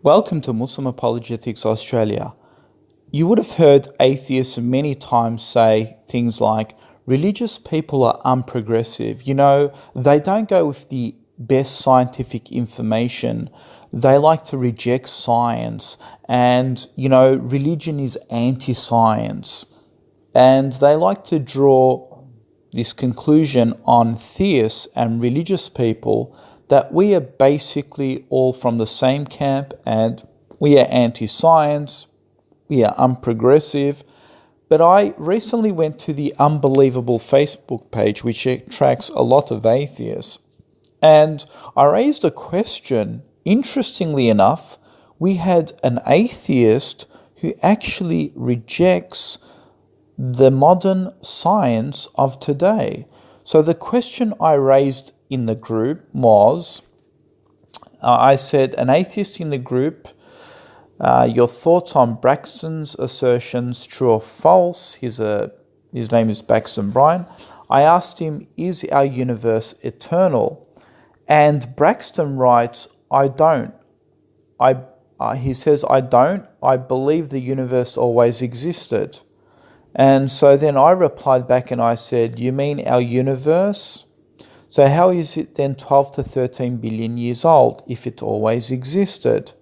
Welcome to Muslim Apologetics Australia. You would have heard atheists many times say things like, religious people are unprogressive. They don't go with the best scientific information. They like to reject science. And, religion is anti-science. And they like to draw this conclusion on theists and religious people that we are basically all from the same camp and we are anti-science, we are unprogressive. But I recently went to the Unbelievable Facebook page, which attracts a lot of atheists, and I raised a question. Interestingly enough, we had an atheist who actually rejects the modern science of today. So the question I raised in the group was, I said, an atheist in the group, your thoughts on Braxton's assertions, true or false? His name is Braxton Brian. I asked him, is our universe eternal? And Braxton writes, I don't. He says, I don't. I believe the universe always existed. And so then I replied back and I said, you mean our universe? So how is it then 12 to 13 billion years old if it always existed?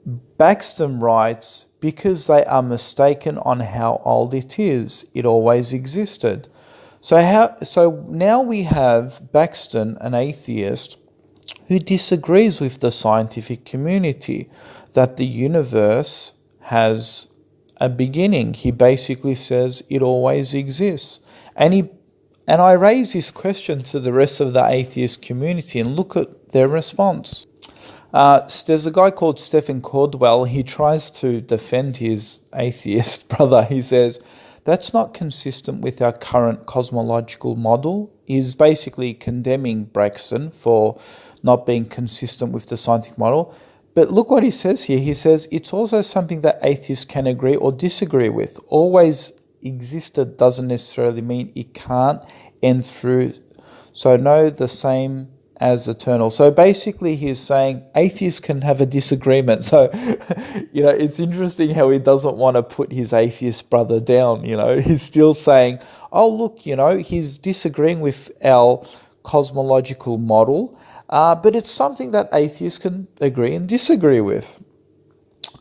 Braxton writes, because they are mistaken on how old it is. It always existed. So now we have Braxton, an atheist, who disagrees with the scientific community that the universe has a beginning. He basically says it always exists. And I raise this question to the rest of the atheist community and look at their response. There's a guy called Stephen Caldwell. He tries to defend his atheist brother. He says, that's not consistent with our current cosmological model. He's basically condemning Braxton for not being consistent with the scientific model. But look what he says here. He says, it's also something that atheists can agree or disagree with. Always existed doesn't necessarily mean it can't end through. So no, the same as eternal. So basically he's saying atheists can have a disagreement. So, it's interesting how he doesn't want to put his atheist brother down. He's still saying, oh, look, he's disagreeing with our cosmological model. But it's something that atheists can agree and disagree with.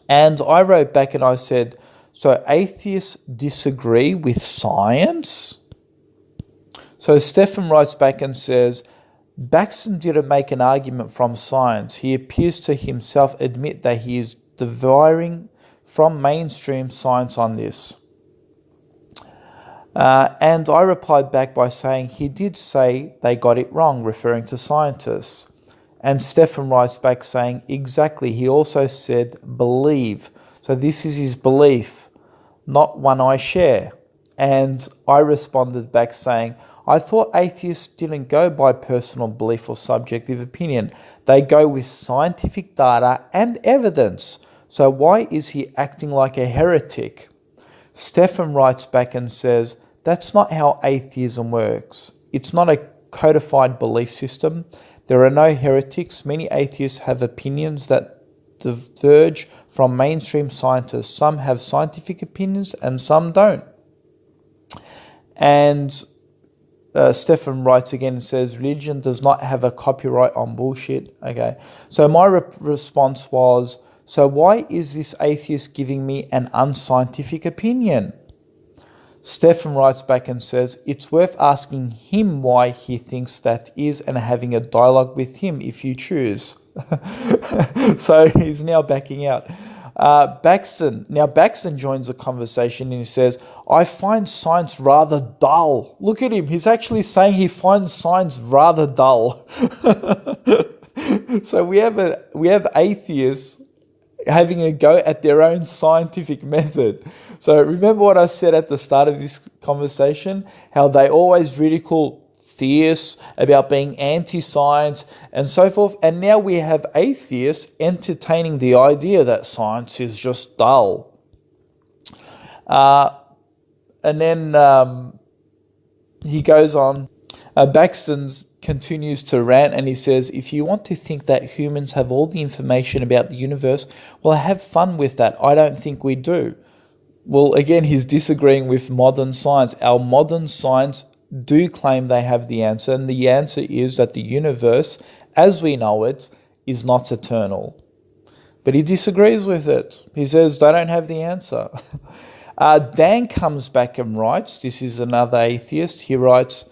And I wrote back and I said, so atheists disagree with science? So Stephen writes back and says, Braxton didn't make an argument from science. He appears to himself admit that he is deviating from mainstream science on this. And I replied back by saying he did say they got it wrong, referring to scientists. And Stephen writes back saying, exactly, he also said believe. So this is his belief, not one I share. And I responded back saying, I thought atheists didn't go by personal belief or subjective opinion. They go with scientific data and evidence. So why is he acting like a heretic? Stephen writes back and says, that's not how atheism works. It's not a codified belief system. There are no heretics. Many atheists have opinions that diverge from mainstream scientists. Some have scientific opinions and some don't. And Stephen writes again and says, religion does not have a copyright on bullshit. Okay, so my response was, so why is this atheist giving me an unscientific opinion? Stephen writes back and says, it's worth asking him why he thinks that is and having a dialogue with him if you choose. So he's now backing out. Braxton joins the conversation and he says, I find science rather dull. Look at him. He's actually saying he finds science rather dull. So we have atheists having a go at their own scientific method. So remember what I said at the start of this conversation, how they always ridicule theists about being anti-science and so forth. And now we have atheists entertaining the idea that science is just dull. And then he goes on, Braxton's continues to rant, and he says, if you want to think that humans have all the information about the universe, well, have fun with that. I don't think we do. Well, again, he's disagreeing with modern science. Our modern science do claim they have the answer, and the answer is that the universe, as we know it, is not eternal. But he disagrees with it. He says they don't have the answer. Dan comes back and writes, this is another atheist, he writes,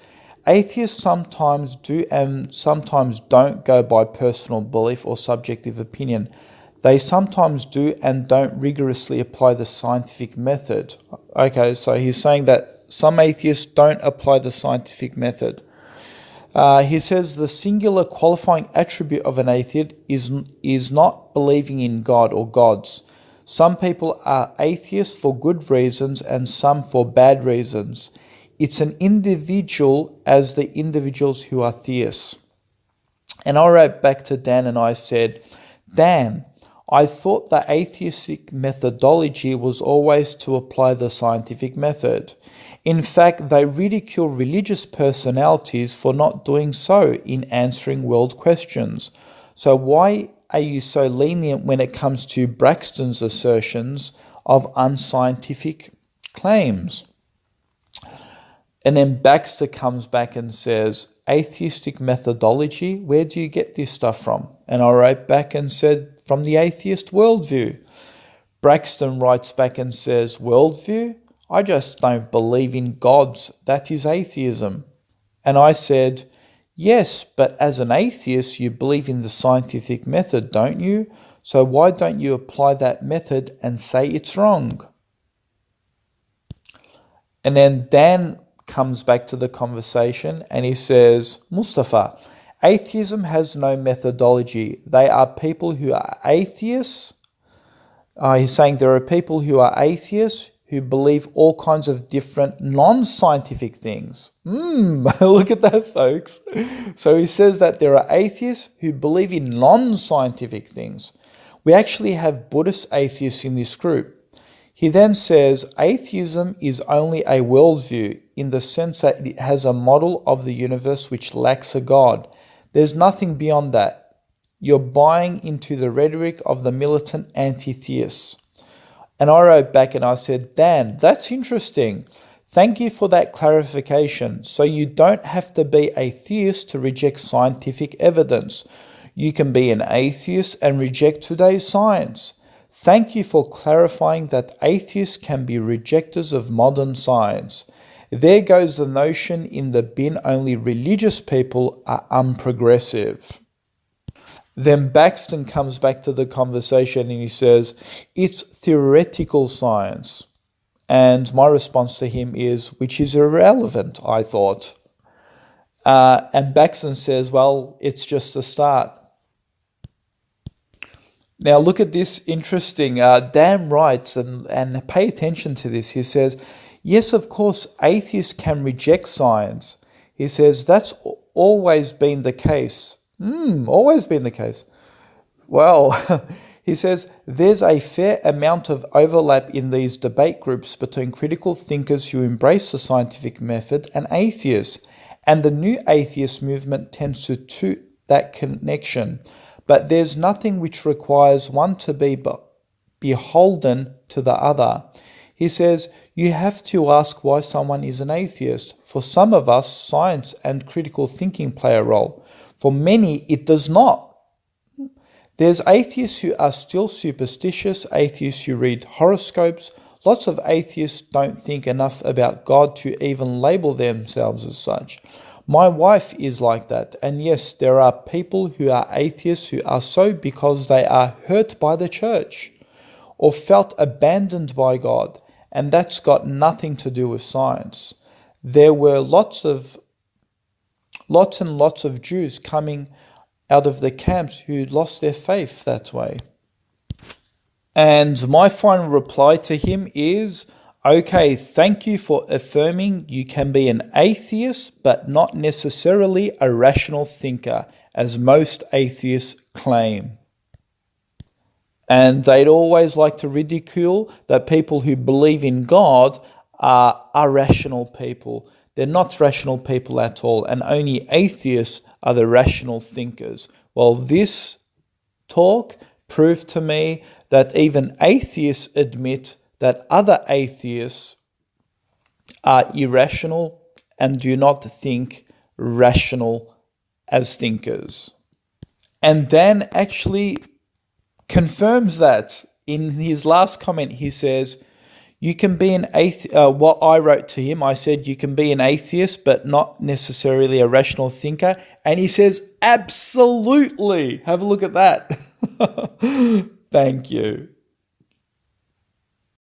atheists sometimes do and sometimes don't go by personal belief or subjective opinion. They sometimes do and don't rigorously apply the scientific method. Okay, so he's saying that some atheists don't apply the scientific method. He says the singular qualifying attribute of an atheist is not believing in God or gods. Some people are atheists for good reasons and some for bad reasons. It's an individual as the individuals who are theists. And I wrote back to Dan and I said, Dan, I thought the atheistic methodology was always to apply the scientific method. In fact, they ridicule religious personalities for not doing so in answering world questions. So why are you so lenient when it comes to Braxton's assertions of unscientific claims? And then Baxter comes back and says, atheistic methodology, where do you get this stuff from? And I wrote back and said, from the atheist worldview. Braxton writes back and says, worldview? I just don't believe in gods. That is atheism. And I said, yes, but as an atheist, you believe in the scientific method, don't you? So why don't you apply that method and say it's wrong? And then Dan comes back to the conversation and he says, Mustafa, atheism has no methodology. They are people who are atheists. He's saying there are people who are atheists who believe all kinds of different non-scientific things. Look at that, folks. So he says that there are atheists who believe in non-scientific things. We actually have Buddhist atheists in this group. He then says atheism is only a worldview in the sense that it has a model of the universe which lacks a God. There's nothing beyond that. You're buying into the rhetoric of the militant anti-theists. And I wrote back and I said, Dan, that's interesting. Thank you for that clarification. So you don't have to be a theist to reject scientific evidence. You can be an atheist and reject today's science. Thank you for clarifying that atheists can be rejectors of modern science. There goes the notion in the bin only religious people are unprogressive. Then Baxton comes back to the conversation and he says, it's theoretical science. And my response to him is, which is irrelevant, I thought. And Baxton says, well, it's just a start. Now look at this interesting, Dan writes, and pay attention to this. He says, yes, of course, atheists can reject science. He says, that's always been the case. Always been the case. Well, he says, there's a fair amount of overlap in these debate groups between critical thinkers who embrace the scientific method and atheists. And the new atheist movement tends to that connection. But there's nothing which requires one to be beholden to the other. He says, you have to ask why someone is an atheist. For some of us, science and critical thinking play a role. For many, it does not. There's atheists who are still superstitious, atheists who read horoscopes. Lots of atheists don't think enough about God to even label themselves as such. My wife is like that, and yes, there are people who are atheists who are so because they are hurt by the church or felt abandoned by God, and that's got nothing to do with science. There were lots and lots of Jews coming out of the camps who lost their faith that way. And my final reply to him is, okay, thank you for affirming you can be an atheist, but not necessarily a rational thinker, as most atheists claim. And they'd always like to ridicule that people who believe in God are irrational people. They're not rational people at all, and only atheists are the rational thinkers. Well, this talk proved to me that even atheists admit that other atheists are irrational and do not think rational as thinkers. And Dan actually confirms that in his last comment. He says, you can be an atheist. What I wrote to him, I said, you can be an atheist, but not necessarily a rational thinker. And he says, absolutely. Have a look at that. Thank you.